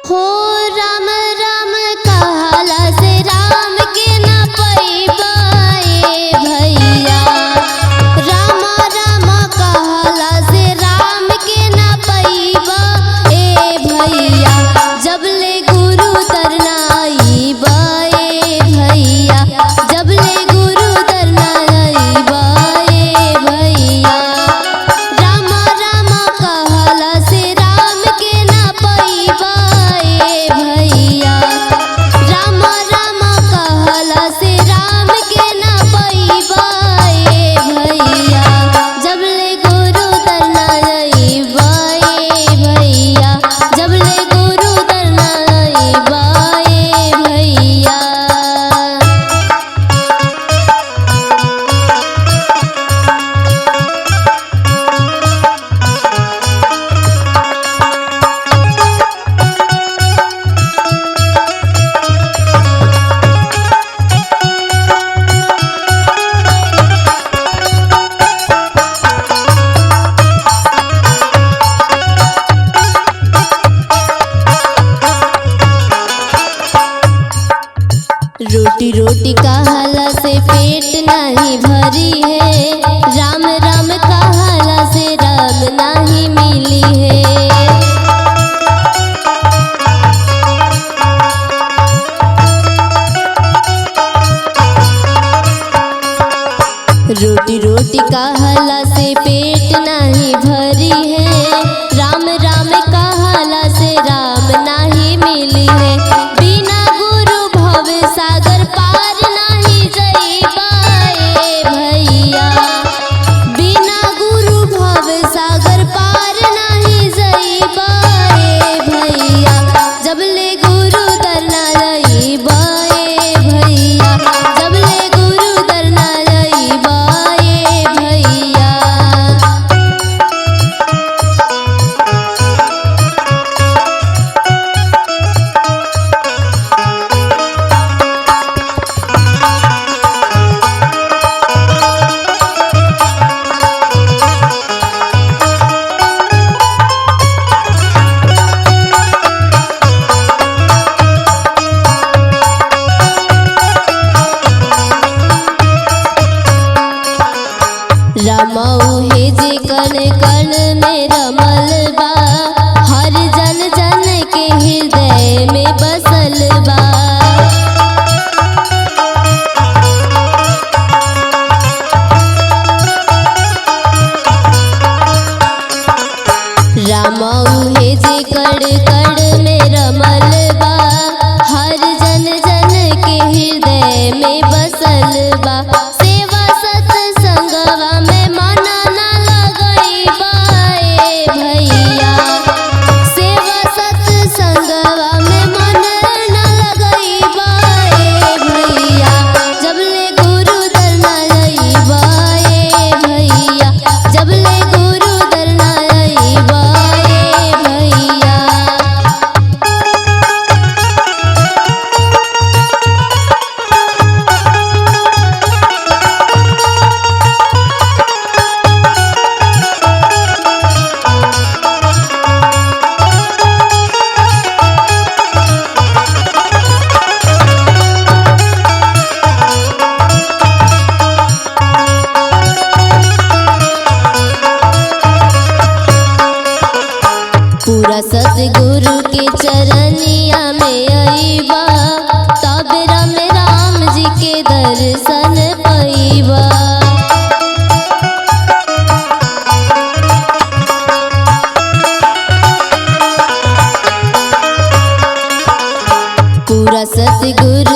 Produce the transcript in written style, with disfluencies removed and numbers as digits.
हो राम राम कहला से राम के न पैबा भैया। राम राम कहला से राम के न पैबा भैया। जब ले गुरु तरना आईबा भैया। जब ले गुरु तरना आईबा भैया। राम राम कहला से राम के न पैबा भैया। राम राम कहला से राम के न पैबा भैया। जब ले गुरु तरना आईबा भैया। जब ले गुरु तरना आईबा भैया। रोटी रोटी कहला से पेट नहीं भरी है। राम राम कहला से राम नहीं मिली है। रोटी रोटी कहला से पेट नहीं भरी है। राम राम कहला से राम नहीं मिली है। बिना गुरु भव सागर पार नहीं जइबा भैया। बिना गुरु भव सागर पार नहीं जइबा भैया। जब ले गुरु तरना आईबा भैया। जब ले गुरु तरना आईबा भैया। रमऊ हे जे कण कण में रमल बा। हर जन जन के हृदय में बसल बा। रमऊ हे जे कण कण में रमल बा। हर जन जन के हृदय में बसल बा। सेवा सत्संगवा में मन न लगइबा भैया। सेवा सत्संगवा में मन न लगइबा भैया। जब ले गुरु तरना आईबा भैया। जब ले गुरु तरना आईबा भैया। पूरा सतगुरु के चरनिया में आईबा। तब राम राम जी के दर्शन पाईबा। पूरा सतगुरु